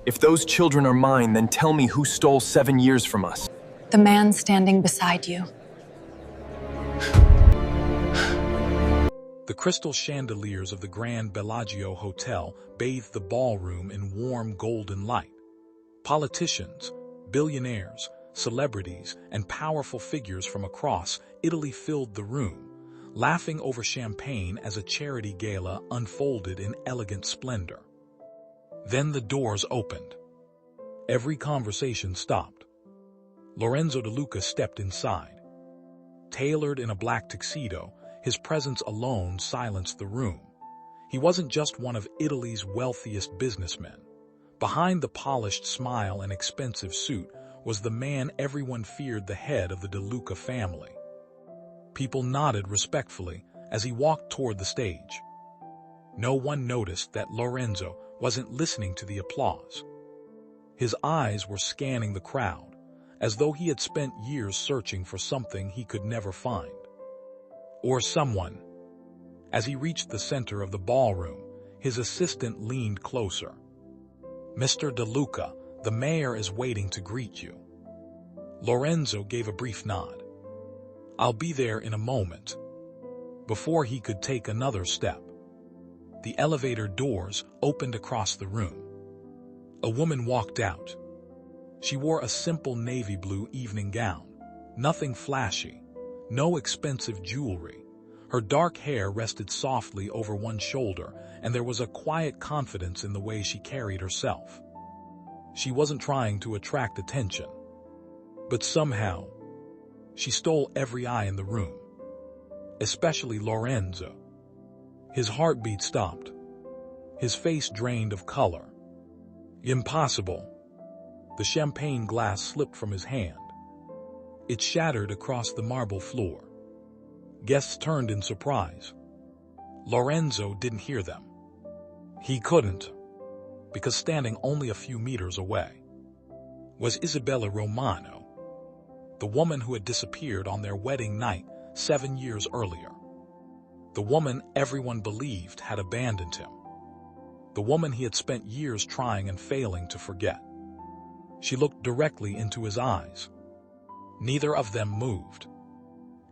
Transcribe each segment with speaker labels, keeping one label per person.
Speaker 1: If those children are mine, then tell me who stole 7 years from us.
Speaker 2: The man standing beside you.
Speaker 3: The crystal chandeliers of the Grand Bellagio Hotel bathed the ballroom in warm golden light. Politicians, billionaires, celebrities, and powerful figures from across Italy filled the room, laughing over champagne as a charity gala unfolded in elegant splendor. Then the doors opened. Every conversation stopped. Lorenzo De Luca stepped inside. Tailored in a black tuxedo, his presence alone silenced the room. He wasn't just one of Italy's wealthiest businessmen. Behind the polished smile and expensive suit was the man everyone feared, the head of the De Luca family. People nodded respectfully as he walked toward the stage. No one noticed that Lorenzo wasn't listening to the applause. His eyes were scanning the crowd, as though he had spent years searching for something he could never find. Or someone. As he reached the center of the ballroom, his assistant leaned closer. "Mr. De Luca, the mayor is waiting to greet you." Lorenzo gave a brief nod. "I'll be there in a moment." Before he could take another step, the elevator doors opened across the room. A woman walked out. She wore a simple navy blue evening gown, nothing flashy, no expensive jewelry. Her dark hair rested softly over one shoulder, and there was a quiet confidence in the way she carried herself. She wasn't trying to attract attention, but somehow, she stole every eye in the room, especially Lorenzo. His heartbeat stopped. His face drained of color. Impossible. The champagne glass slipped from his hand. It shattered across the marble floor. Guests turned in surprise. Lorenzo didn't hear them. He couldn't, because standing only a few meters away was Isabella Romano, the woman who had disappeared on their wedding night 7 years earlier. The woman everyone believed had abandoned him. The woman he had spent years trying and failing to forget. She looked directly into his eyes. Neither of them moved.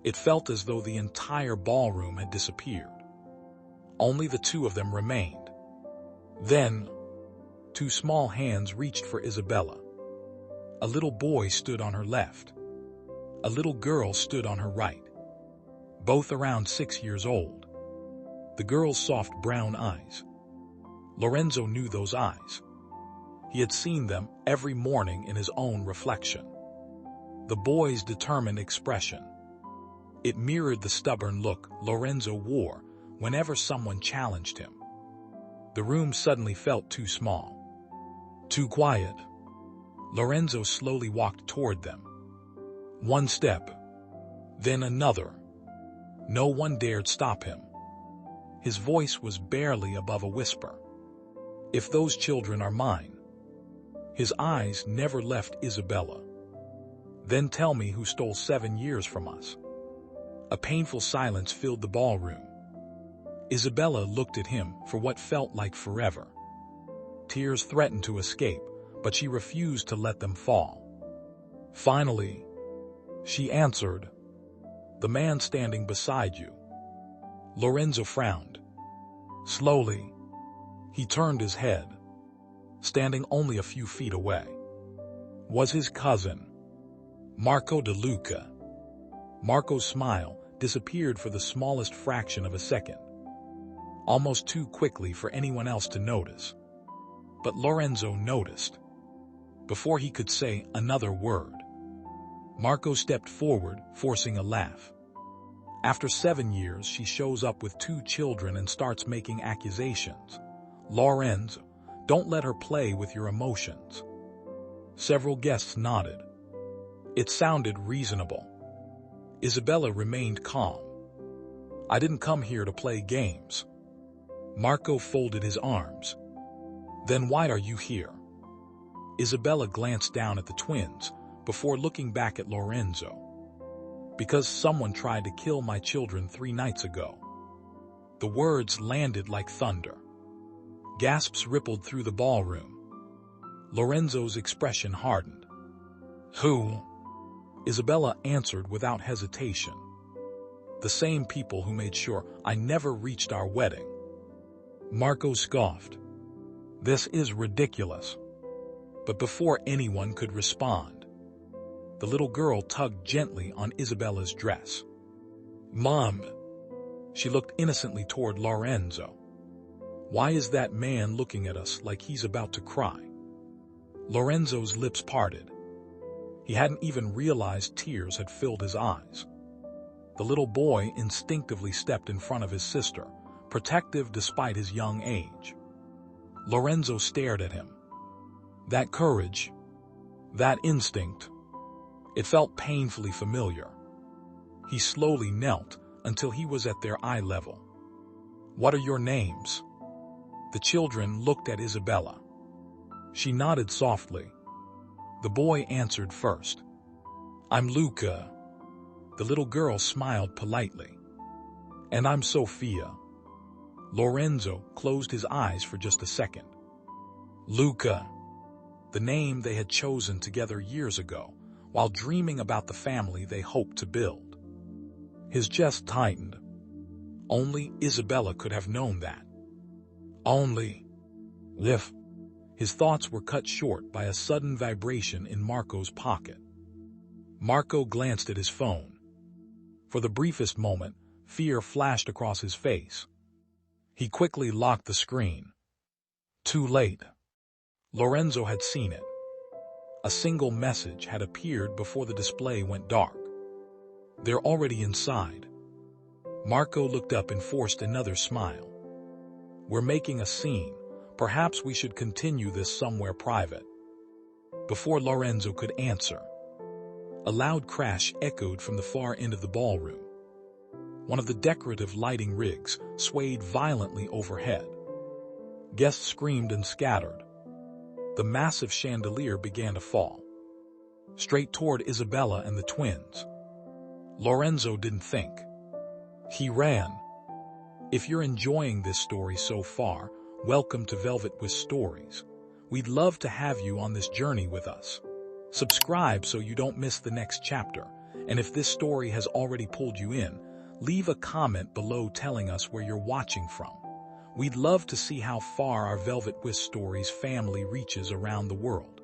Speaker 3: It felt as though the entire ballroom had disappeared. Only the two of them remained. Then, two small hands reached for Isabella. A little boy stood on her left. A little girl stood on her right, both around 6 years old. The girl's soft brown eyes. Lorenzo knew those eyes. He had seen them every morning in his own reflection. The boy's determined expression. It mirrored the stubborn look Lorenzo wore whenever someone challenged him. The room suddenly felt too small, too quiet. Lorenzo slowly walked toward them. One step, then another. No one dared stop him. His voice was barely above a whisper. "If those children are mine." His eyes never left Isabella. "Then tell me who stole 7 years from us." A painful silence filled the ballroom. Isabella looked at him for what felt like forever. Tears threatened to escape, but she refused to let them fall. Finally, she answered, "The man standing beside you." Lorenzo frowned. Slowly, he turned his head. Standing only a few feet away was his cousin, Marco De Luca. Marco's smile disappeared for the smallest fraction of a second, almost too quickly for anyone else to notice. But Lorenzo noticed. Before he could say another word, Marco stepped forward, forcing a laugh. "After 7 years, she shows up with 2 children and starts making accusations. Lorenzo, don't let her play with your emotions." Several guests nodded. It sounded reasonable. Isabella remained calm. "I didn't come here to play games." Marco folded his arms. "Then why are you here?" Isabella glanced down at the twins before looking back at Lorenzo. "Because someone tried to kill my children 3 nights ago." The words landed like thunder. Gasps rippled through the ballroom. Lorenzo's expression hardened. Who? Isabella answered without hesitation. The same people who made sure I never reached our wedding. Marco scoffed. This is ridiculous. But before anyone could respond, the little girl tugged gently on Isabella's dress. Mom! She looked innocently toward Lorenzo. Why is that man looking at us like he's about to cry? Lorenzo's lips parted. He hadn't even realized tears had filled his eyes. The little boy instinctively stepped in front of his sister, protective despite his young age. Lorenzo stared at him. That courage, that instinct, it felt painfully familiar. He slowly knelt until he was at their eye level. What are your names? The children looked at Isabella. She nodded softly. The boy answered first. I'm Luca. The little girl smiled politely. And I'm Sophia. Lorenzo closed his eyes for just a second. Luca, the name they had chosen together years ago, while dreaming about the family they hoped to build. His chest tightened. Only Isabella could have known that. Only if his thoughts were cut short by a sudden vibration in Marco's pocket. Marco glanced at his phone. For the briefest moment, fear flashed across his face. He quickly locked the screen. Too late. Lorenzo had seen it. A single message had appeared before the display went dark. They're already inside. Marco looked up and forced another smile. We're making a scene. Perhaps we should continue this somewhere private. Before Lorenzo could answer, a loud crash echoed from the far end of the ballroom. One of the decorative lighting rigs swayed violently overhead. Guests screamed and scattered. The massive chandelier began to fall, straight toward Isabella and the twins. Lorenzo didn't think. He ran. If you're enjoying this story so far, welcome to Velvet with Stories. We'd love to have you on this journey with us. Subscribe so you don't miss the next chapter, and if this story has already pulled you in, leave a comment below telling us where you're watching from. We'd love to see how far our Velvet with Stories family reaches around the world.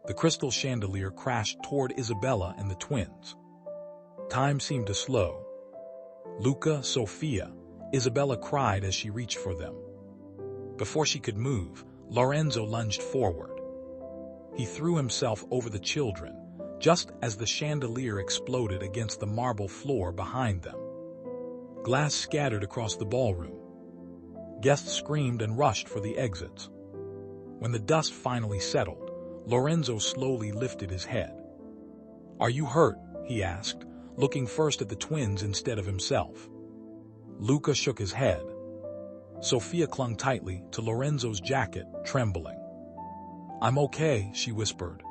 Speaker 3: The crystal chandelier crashed toward Isabella and the twins. Time seemed to slow. Luca, Sophia, Isabella cried as she reached for them. Before she could move, Lorenzo lunged forward. He threw himself over the children, just as the chandelier exploded against the marble floor behind them. Glass scattered across the ballroom. Guests screamed and rushed for the exits. When the dust finally settled, Lorenzo slowly lifted his head. "Are you hurt?" he asked, looking first at the twins instead of himself. Luca shook his head. Sophia clung tightly to Lorenzo's jacket, trembling. "I'm okay," she whispered.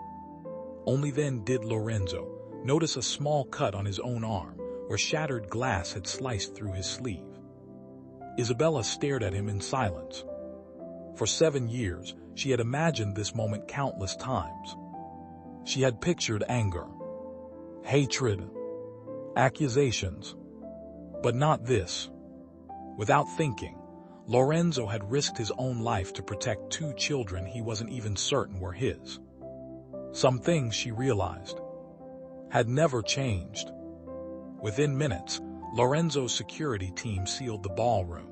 Speaker 3: Only then did Lorenzo notice a small cut on his own arm, where shattered glass had sliced through his sleeve. Isabella stared at him in silence. For 7 years, she had imagined this moment countless times. She had pictured anger, hatred, accusations, but not this. Without thinking, Lorenzo had risked his own life to protect 2 children he wasn't even certain were his. Some things, she realized, had never changed. Within minutes, Lorenzo's security team sealed the ballroom.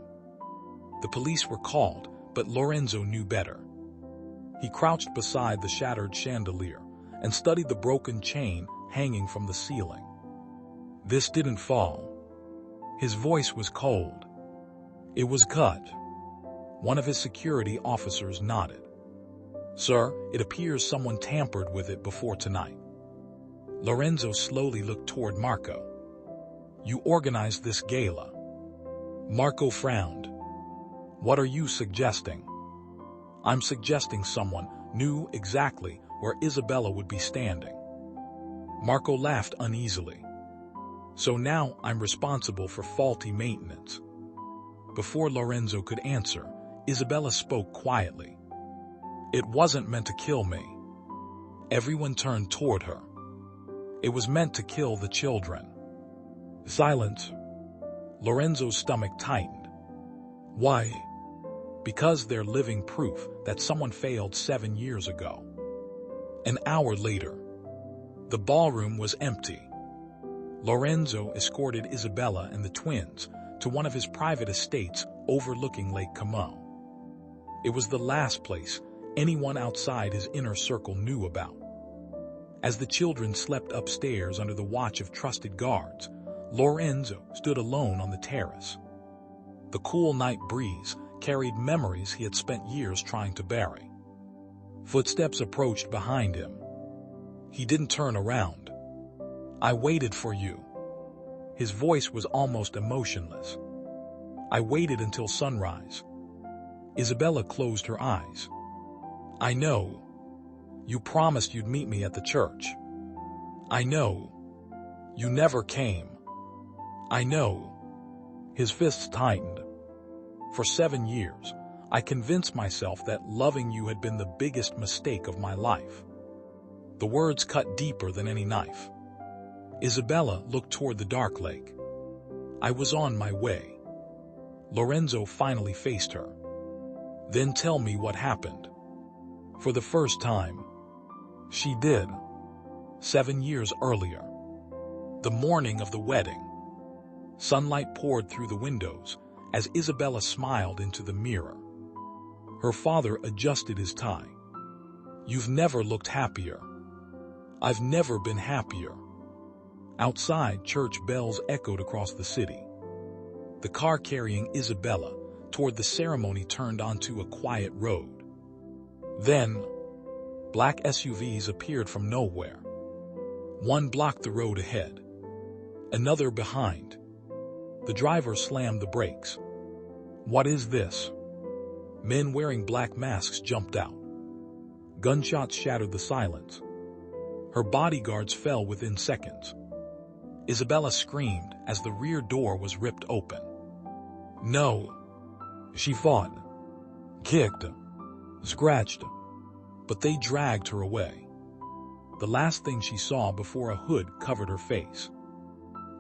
Speaker 3: The police were called, but Lorenzo knew better. He crouched beside the shattered chandelier and studied the broken chain hanging from the ceiling. This didn't fall. His voice was cold. It was cut. One of his security officers nodded. "Sir, it appears someone tampered with it before tonight." Lorenzo slowly looked toward Marco. "You organized this gala." Marco frowned. "What are you suggesting?" "I'm suggesting someone knew exactly where Isabella would be standing." Marco laughed uneasily. "So now I'm responsible for faulty maintenance." Before Lorenzo could answer, Isabella spoke quietly. It wasn't meant to kill me. Everyone turned toward her. It was meant to kill the children. Silence. Lorenzo's stomach tightened. Why? Because they're living proof that someone failed 7 years ago. An hour later, the ballroom was empty. Lorenzo escorted Isabella and the twins to one of his private estates overlooking Lake Como. It was the last place anyone outside his inner circle knew about. As the children slept upstairs under the watch of trusted guards, Lorenzo stood alone on the terrace. The cool night breeze carried memories he had spent years trying to bury. Footsteps approached behind him. He didn't turn around. I waited for you. His voice was almost emotionless. I waited until sunrise. Isabella closed her eyes. I know. You promised you'd meet me at the church. I know. You never came. I know. His fists tightened. For 7 years, I convinced myself that loving you had been the biggest mistake of my life. The words cut deeper than any knife. Isabella looked toward the dark lake. I was on my way. Lorenzo finally faced her. Then tell me what happened. For the first time, she did. 7 years earlier. The morning of the wedding. Sunlight poured through the windows as Isabella smiled into the mirror. Her father adjusted his tie. You've never looked happier. I've never been happier. Outside, church bells echoed across the city. The car carrying Isabella toward the ceremony turned onto a quiet road. Then, black SUVs appeared from nowhere. One blocked the road ahead, another behind. The driver slammed the brakes. What is this? Men wearing black masks jumped out. Gunshots shattered the silence. Her bodyguards fell within seconds. Isabella screamed as the rear door was ripped open. No. She fought, kicked, scratched, but they dragged her away. The last thing she saw before a hood covered her face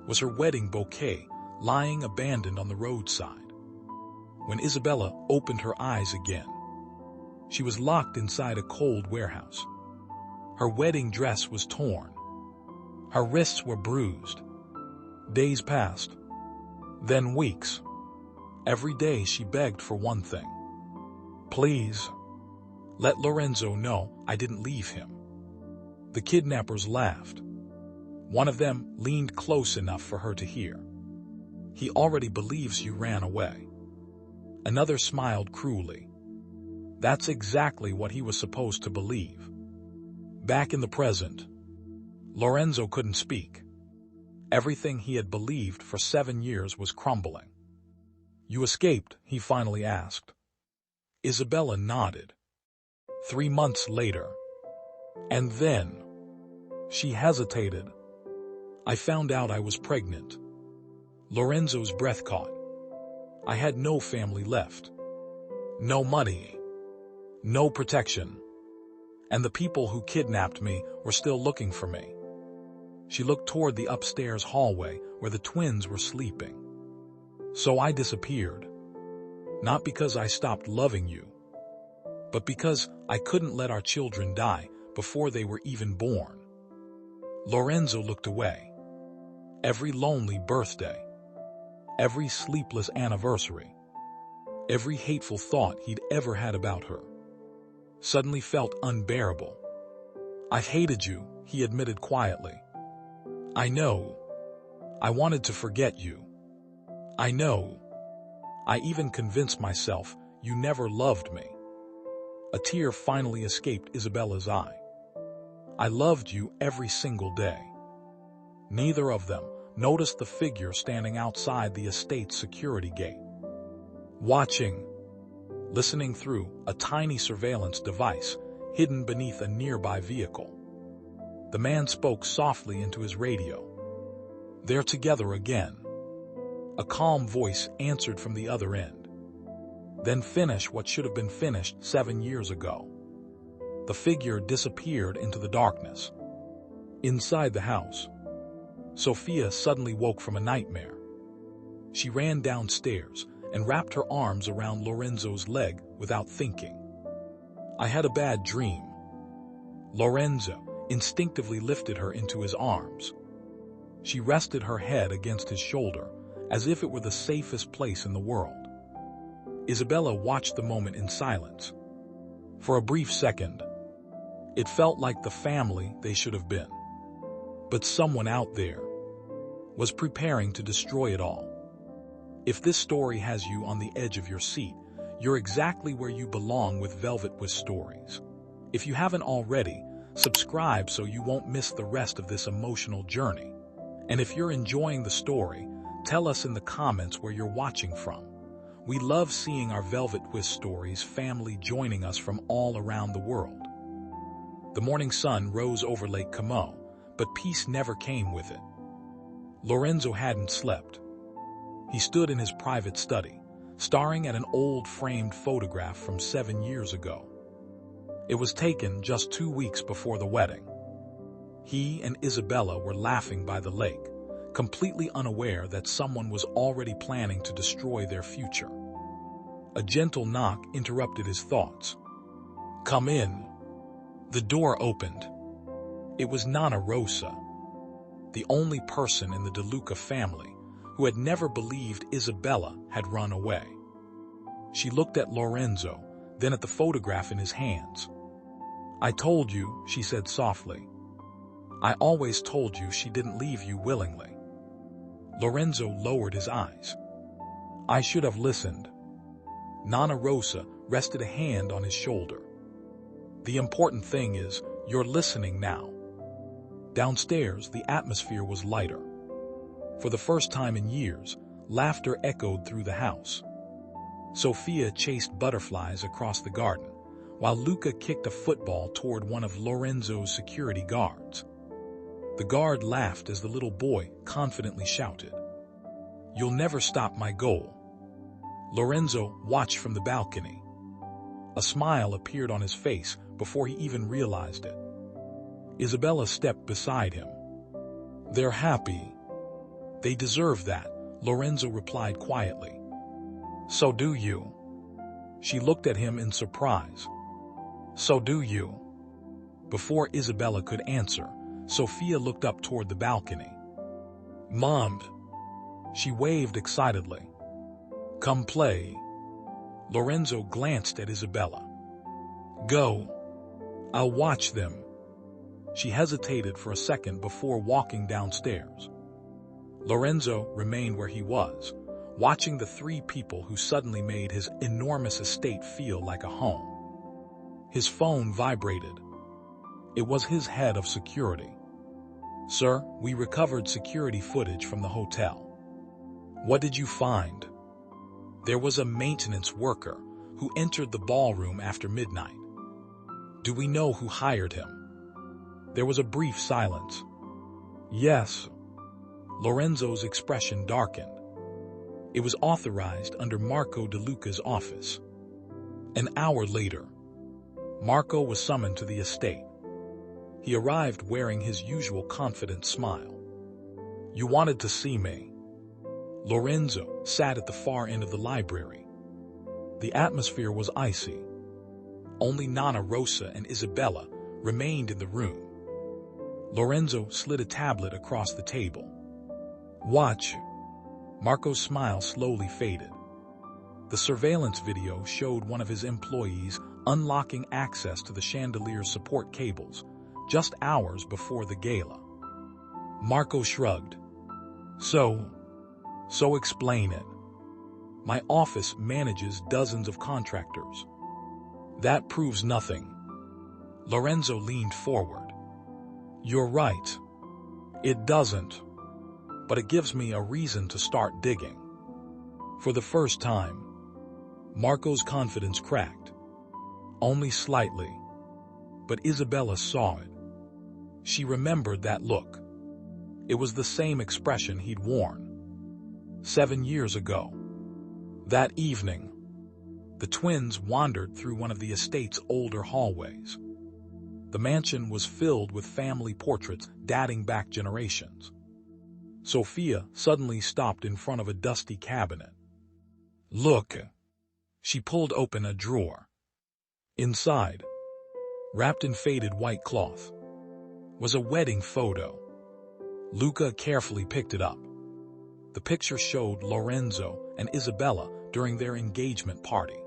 Speaker 3: was her wedding bouquet lying abandoned on the roadside. When Isabella opened her eyes again, she was locked inside a cold warehouse. Her wedding dress was torn. Her wrists were bruised. Days passed, then weeks. Every day she begged for one thing. Please, let Lorenzo know I didn't leave him. The kidnappers laughed. One of them leaned close enough for her to hear. He already believes you ran away. Another smiled cruelly. That's exactly what he was supposed to believe. Back in the present, Lorenzo couldn't speak. Everything he had believed for 7 years was crumbling. You escaped, he finally asked. Isabella nodded. 3 months later. And then, she hesitated. I found out I was pregnant. Lorenzo's breath caught. I had no family left. No money. No protection. And the people who kidnapped me were still looking for me. She looked toward the upstairs hallway where the twins were sleeping. So I disappeared. Not because I stopped loving you, but because I couldn't let our children die before they were even born. Lorenzo looked away. Every lonely birthday, every sleepless anniversary, every hateful thought he'd ever had about her suddenly felt unbearable. I've hated you, he admitted quietly. I know. I wanted to forget you. I know. I even convinced myself you never loved me. A tear finally escaped Isabella's eye. I loved you every single day. Neither of them noticed the figure standing outside the estate's security gate. Watching, listening through a tiny surveillance device hidden beneath a nearby vehicle. The man spoke softly into his radio. They're together again. A calm voice answered from the other end. Then finish what should have been finished 7 years ago. The figure disappeared into the darkness. Inside the house, Sophia suddenly woke from a nightmare. She ran downstairs and wrapped her arms around Lorenzo's leg without thinking. "I had a bad dream." Lorenzo instinctively lifted her into his arms. She rested her head against his shoulder, as if it were the safest place in the world. Isabella watched the moment in silence. For a brief second, it felt like the family they should have been. But someone out there was preparing to destroy it all. If this story has you on the edge of your seat, you're exactly where you belong with Velvet Twist Stories. If you haven't already, subscribe so you won't miss the rest of this emotional journey. And if you're enjoying the story, tell us in the comments where you're watching from. We love seeing our Velvet Twist Stories family joining us from all around the world. The morning sun rose over Lake Como, but peace never came with it. Lorenzo hadn't slept. He stood in his private study, staring at an old framed photograph from 7 years ago. It was taken just 2 weeks before the wedding. He and Isabella were laughing by the lake, completely unaware that someone was already planning to destroy their future. A gentle knock interrupted his thoughts. "Come in." The door opened. It was Nana Rosa, the only person in the De Luca family who had never believed Isabella had run away. She looked at Lorenzo, then at the photograph in his hands. "I told you," she said softly. "I always told you she didn't leave you willingly." Lorenzo lowered his eyes. "I should have listened." Nana Rosa rested a hand on his shoulder. "The important thing is, you're listening now." Downstairs, the atmosphere was lighter. For the first time in years, laughter echoed through the house. Sophia chased butterflies across the garden, while Luca kicked a football toward one of Lorenzo's security guards. The guard laughed as the little boy confidently shouted, "You'll never stop my goal." Lorenzo watched from the balcony. A smile appeared on his face before he even realized it. Isabella stepped beside him. "They're happy." "They deserve that," Lorenzo replied quietly. "So do you." She looked at him in surprise. "So do you." Before Isabella could answer, Sophia looked up toward the balcony. "Mom!" She waved excitedly. "Come play." Lorenzo glanced at Isabella. "Go. I'll watch them." She hesitated for a second before walking downstairs. Lorenzo remained where he was, watching the 3 people who suddenly made his enormous estate feel like a home. His phone vibrated. It was his head of security. "Sir, we recovered security footage from the hotel." "What did you find?" "There was a maintenance worker who entered the ballroom after midnight." "Do we know who hired him?" There was a brief silence. "Yes." Lorenzo's expression darkened. It was authorized under Marco De Luca's office. An hour later, Marco was summoned to the estate. He arrived wearing his usual confident smile. "You wanted to see me." Lorenzo sat at the far end of the library. The atmosphere was icy. Only Nana Rosa and Isabella remained in the room. Lorenzo slid a tablet across the table. "Watch." Marco's smile slowly faded. The surveillance video showed one of his employees unlocking access to the chandelier's support cables just hours before the gala. Marco shrugged. So explain it." "My office manages dozens of contractors." "That proves nothing." Lorenzo leaned forward. "You're right. It doesn't. But it gives me a reason to start digging." For the first time, Marco's confidence cracked. Only slightly. But Isabella saw it. She remembered that look. It was the same expression he'd worn 7 years ago. That evening, the twins wandered through one of the estate's older hallways. The mansion was filled with family portraits dating back generations. Sophia suddenly stopped in front of a dusty cabinet. Look! She pulled open a drawer. Inside, wrapped in faded white cloth, was a wedding photo. Luca carefully picked it up. The picture showed Lorenzo and Isabella during their engagement party.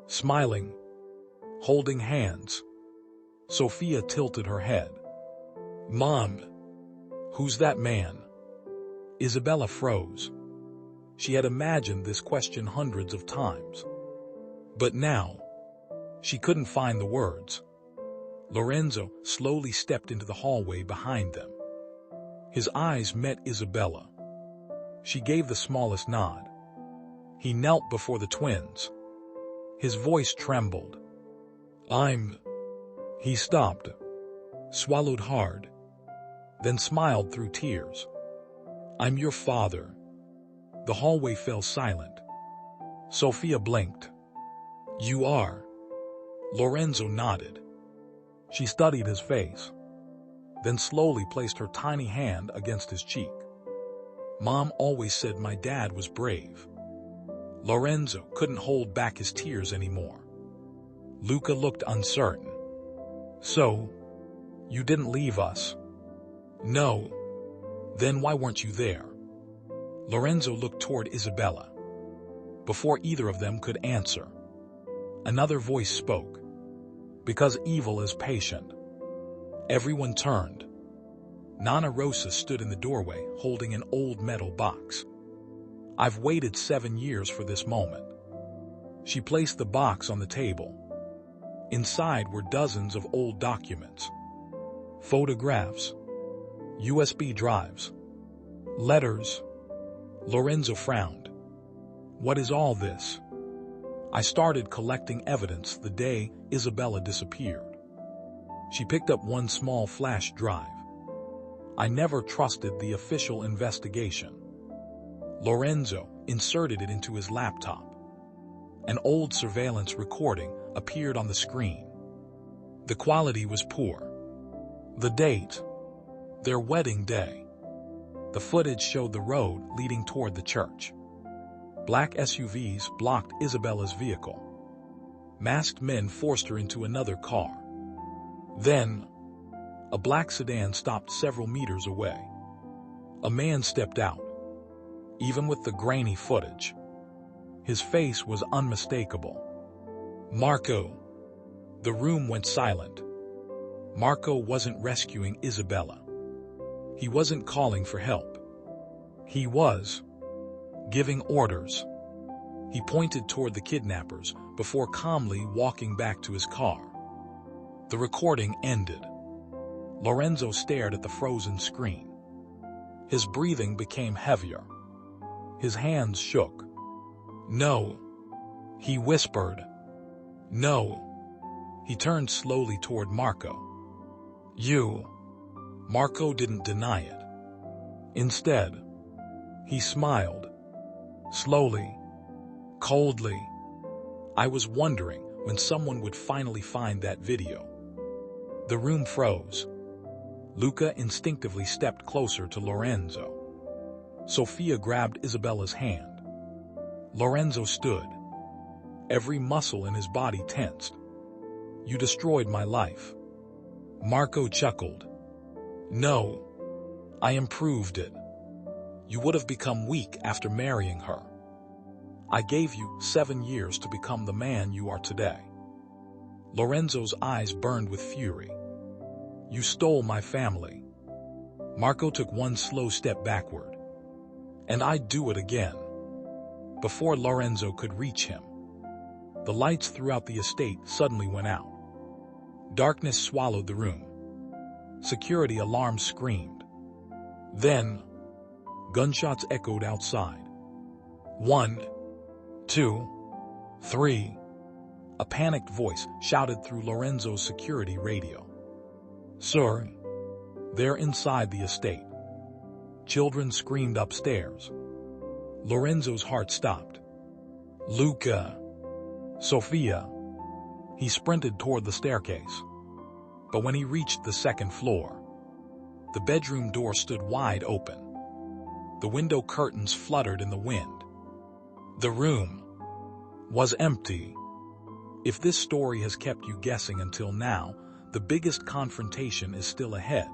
Speaker 3: Smiling, holding hands, Sophia tilted her head. Mom, who's that man? Isabella froze. She had imagined this question hundreds of times. But now, she couldn't find the words. Lorenzo slowly stepped into the hallway behind them. His eyes met Isabella. She gave the smallest nod. He knelt before the twins. His voice trembled. He stopped, swallowed hard, then smiled through tears. I'm your father. The hallway fell silent. Sophia blinked. You are? Lorenzo nodded. She studied his face, then slowly placed her tiny hand against his cheek. Mom always said my dad was brave. Lorenzo couldn't hold back his tears anymore. Luca looked uncertain. So, you didn't leave us? No. Then why weren't you there? Lorenzo looked toward Isabella. Before either of them could answer, another voice spoke. Because evil is patient. Everyone turned. Nana Rosa stood in the doorway holding an old metal box. I've waited 7 years for this moment. She placed the box on the table. Inside were dozens of old documents. Photographs. USB drives. Letters. Lorenzo frowned. What is all this? I started collecting evidence the day Isabella disappeared. She picked up one small flash drive. I never trusted the official investigation. Lorenzo inserted it into his laptop. An old surveillance recording appeared on the screen. The quality was poor. The date, their wedding day. The footage showed the road leading toward the church. Black SUVs blocked Isabella's vehicle. Masked men forced her into another car. Then, a black sedan stopped several meters away. A man stepped out. Even with the grainy footage, his face was unmistakable. Marco. The room went silent. Marco wasn't rescuing Isabella. He wasn't calling for help. He was giving orders. He pointed toward the kidnappers before calmly walking back to his car. The recording ended. Lorenzo stared at the frozen screen. His breathing became heavier. His hands shook. No, he whispered. No. He turned slowly toward Marco. You. Marco didn't deny it. Instead, he smiled. Slowly, coldly. I was wondering when someone would finally find that video. The room froze. Luca instinctively stepped closer to Lorenzo. Sophia grabbed Isabella's hand. Lorenzo stood. Every muscle in his body tensed. You destroyed my life. Marco chuckled. No, I improved it. You would have become weak after marrying her. I gave you 7 years to become the man you are today. Lorenzo's eyes burned with fury. You stole my family. Marco took one slow step backward. And I'd do it again. Before Lorenzo could reach him, the lights throughout the estate suddenly went out. Darkness swallowed the room. Security alarms screamed. Then, gunshots echoed outside. 1, 2, 3. A panicked voice shouted through Lorenzo's security radio. Sir, they're inside the estate. Children screamed upstairs. Lorenzo's heart stopped. Luca. Sophia. He sprinted toward the staircase. But when he reached the second floor, the bedroom door stood wide open. The window curtains fluttered in the wind. The room was empty. If this story has kept you guessing until now, the biggest confrontation is still ahead.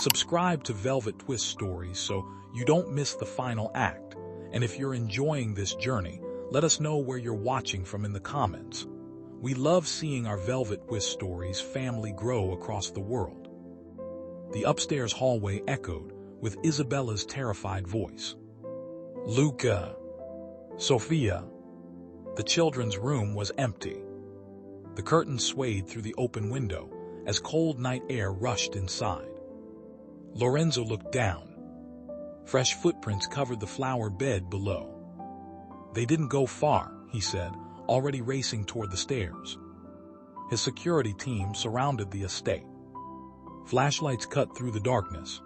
Speaker 3: Subscribe to Velvet Twist Stories so you don't miss the final act. And if you're enjoying this journey, let us know where you're watching from in the comments. We love seeing our Velvet Twist Stories family grow across the world. The upstairs hallway echoed with Isabella's terrified voice. Luca, Sophia. The children's room was empty. The curtains swayed through the open window as cold night air rushed inside. Lorenzo looked down. Fresh footprints covered the flower bed below. They didn't go far, he said, already racing toward the stairs. His security team surrounded the estate. Flashlights cut through the darkness.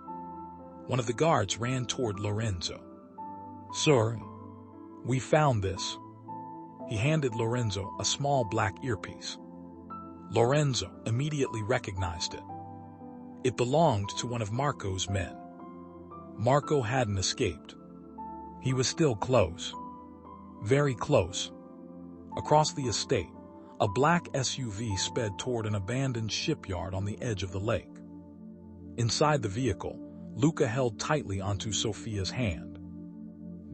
Speaker 3: One of the guards ran toward Lorenzo. Sir, we found this. He handed Lorenzo a small black earpiece. Lorenzo immediately recognized it. It belonged to one of Marco's men. Marco hadn't escaped. He was still close. Very close. Across the estate, a black SUV sped toward an abandoned shipyard on the edge of the lake. Inside the vehicle, Luca held tightly onto Sophia's hand.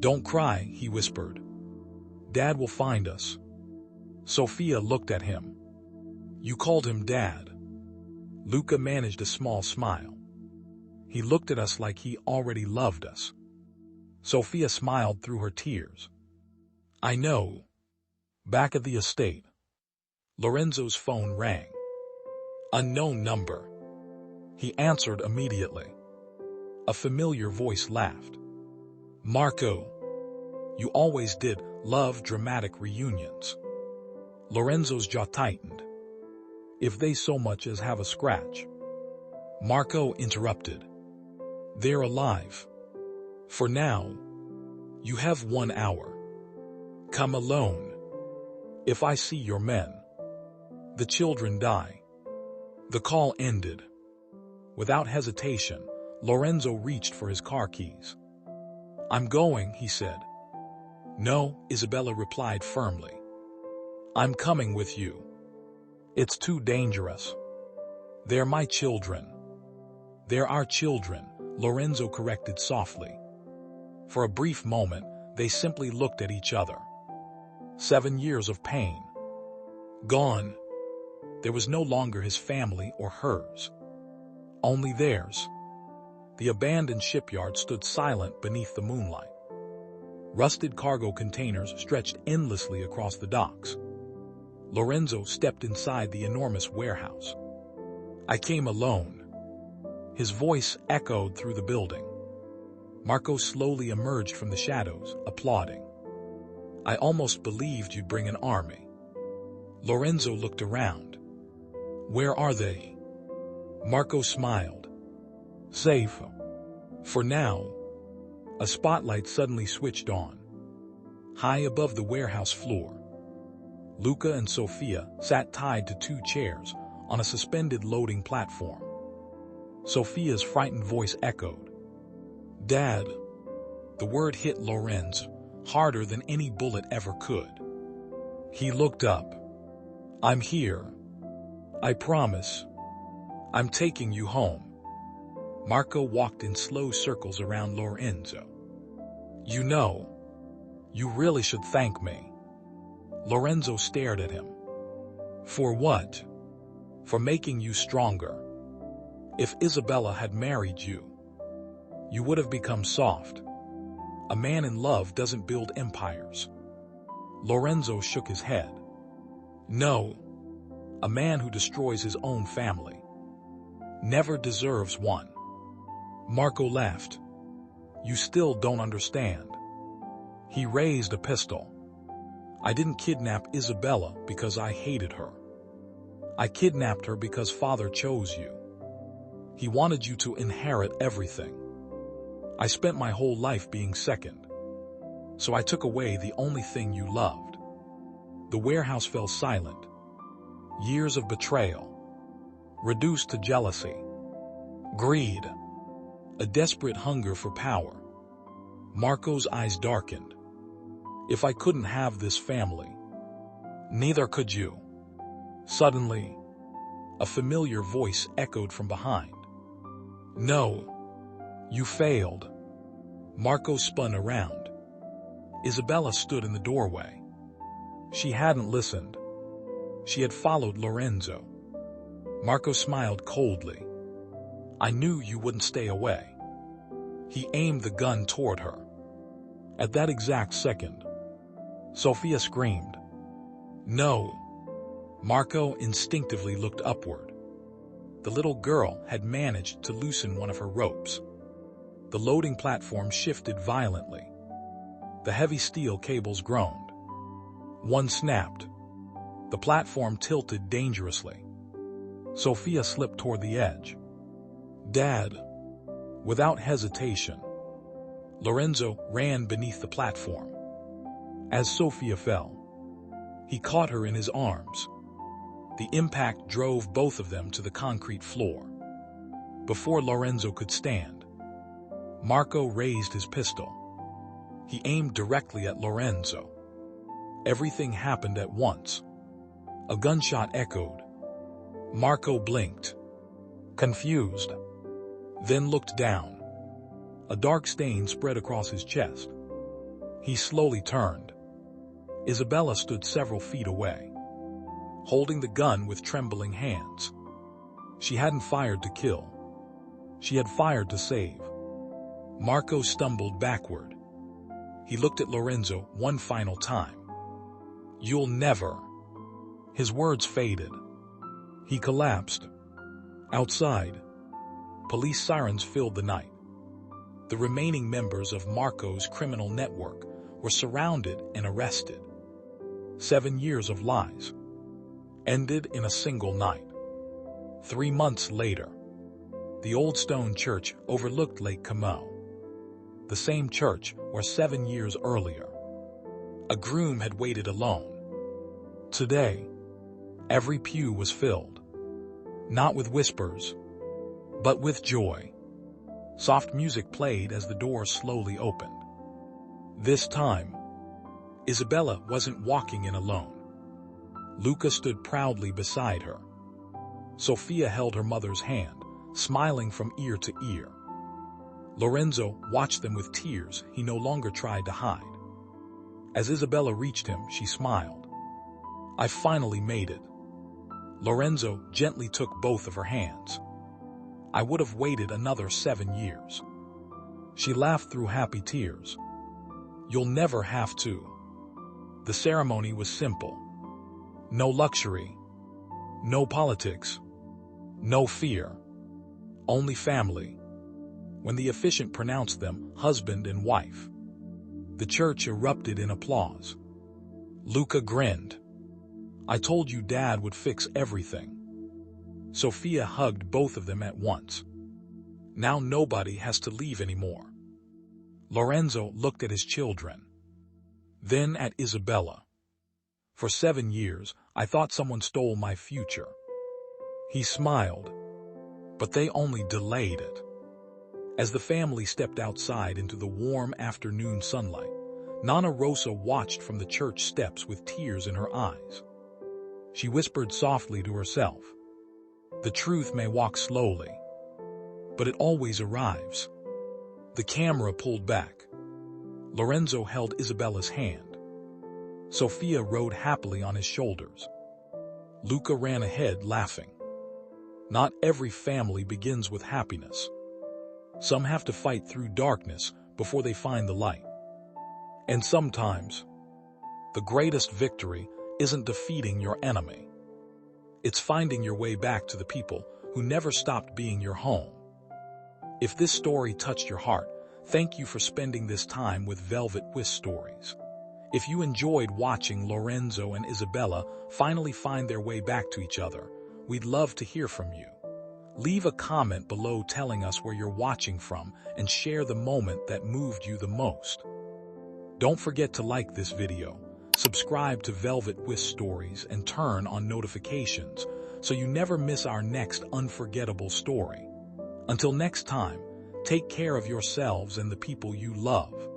Speaker 3: Don't cry, he whispered. Dad will find us. Sophia looked at him. You called him Dad. Luca managed a small smile. He looked at us like he already loved us. Sophia smiled through her tears. I know. Back at the estate, Lorenzo's phone rang. Unknown number. He answered immediately. A familiar voice laughed. Marco, you always did love dramatic reunions. Lorenzo's jaw tightened. If they so much as have a scratch. Marco interrupted. They're alive. For now, you have 1 hour. Come alone. If I see your men, the children die. The call ended. Without hesitation, Lorenzo reached for his car keys. I'm going, he said. No, Isabella replied firmly. I'm coming with you. It's too dangerous. They're my children. They're our children, Lorenzo corrected softly. For a brief moment, they simply looked at each other. 7 years of pain. Gone. There was no longer his family or hers. Only theirs. The abandoned shipyard stood silent beneath the moonlight. Rusted cargo containers stretched endlessly across the docks. Lorenzo stepped inside the enormous warehouse. I came alone. His voice echoed through the building. Marco slowly emerged from the shadows, applauding. I almost believed you'd bring an army. Lorenzo looked around. Where are they? Marco smiled. Safe. For now. A spotlight suddenly switched on. High above the warehouse floor, Luca and Sophia sat tied to 2 chairs on a suspended loading platform. Sophia's frightened voice echoed. Dad. The word hit Lorenz harder than any bullet ever could. He looked up. I'm here. I promise. I'm taking you home. Marco walked in slow circles around Lorenzo. You know, you really should thank me. Lorenzo stared at him. For what? For making you stronger. If Isabella had married you, you would have become soft. A man in love doesn't build empires. Lorenzo shook his head. No, a man who destroys his own family never deserves one. Marco laughed. You still don't understand. He raised a pistol. I didn't kidnap Isabella because I hated her. I kidnapped her because Father chose you. He wanted you to inherit everything. I spent my whole life being second. So I took away the only thing you loved. The warehouse fell silent. Years of betrayal. reduced to jealousy, greed, a desperate hunger for power. Marco's eyes darkened. If I couldn't have this family, neither could you. Suddenly, a familiar voice echoed from behind. No, you failed. Marco spun around. Isabella stood in the doorway. She hadn't listened. She had followed Lorenzo. Marco smiled coldly. I knew you wouldn't stay away. He aimed the gun toward her. At that exact second, Sophia screamed. No. Marco instinctively looked upward. The little girl had managed to loosen one of her ropes. The loading platform shifted violently. The heavy steel cables groaned. One snapped. The platform tilted dangerously. Sophia slipped toward the edge. Dad. Without hesitation, Lorenzo ran beneath the platform. As Sophia fell, he caught her in his arms. The impact drove both of them to the concrete floor. Before Lorenzo could stand, Marco raised his pistol. He aimed directly at Lorenzo. Everything happened at once. A gunshot echoed. Marco blinked, confused, then looked down. A dark stain spread across his chest. He slowly turned. Isabella stood several feet away, holding the gun with trembling hands. She hadn't fired to kill. She had fired to save. Marco stumbled backward. He looked at Lorenzo one final time. You'll never. His words faded. He collapsed. Outside, police sirens filled the night. The remaining members of Marco's criminal network were surrounded and arrested. 7 years of lies ended in a single night. 3 months later, the old stone church overlooked Lake Como. The same church where 7 years earlier, a groom had waited alone. Today, every pew was filled, not with whispers, but with joy. Soft music played as the door slowly opened. This time, Isabella wasn't walking in alone. Luca stood proudly beside her. Sophia held her mother's hand, smiling from ear to ear. Lorenzo watched them with tears he no longer tried to hide. As Isabella reached him, she smiled. I finally made it. Lorenzo gently took both of her hands. I would have waited another 7 years. She laughed through happy tears. You'll never have to. The ceremony was simple. No luxury, no politics, no fear, only family. When the officiant pronounced them husband and wife, the church erupted in applause. Luca grinned. I told you Dad would fix everything. Sophia hugged both of them at once. Now nobody has to leave anymore. Lorenzo looked at his children, then at Isabella. For 7 years, I thought someone stole my future. He smiled, but they only delayed it. As the family stepped outside into the warm afternoon sunlight, Nana Rosa watched from the church steps with tears in her eyes. She whispered softly to herself, the truth may walk slowly, but it always arrives. The camera pulled back. Lorenzo held Isabella's hand. Sophia rode happily on his shoulders. Luca ran ahead laughing. Not every family begins with happiness. Some have to fight through darkness before they find the light. And sometimes, the greatest victory isn't defeating your enemy. It's finding your way back to the people who never stopped being your home. If this story touched your heart, thank you for spending this time with Velvet Whisk Stories. If you enjoyed watching Lorenzo and Isabella finally find their way back to each other, we'd love to hear from you. Leave a comment below telling us where you're watching from and share the moment that moved you the most. Don't forget to like this video, subscribe to Velvet Whisk Stories, and turn on notifications so you never miss our next unforgettable story. Until next time, take care of yourselves and the people you love.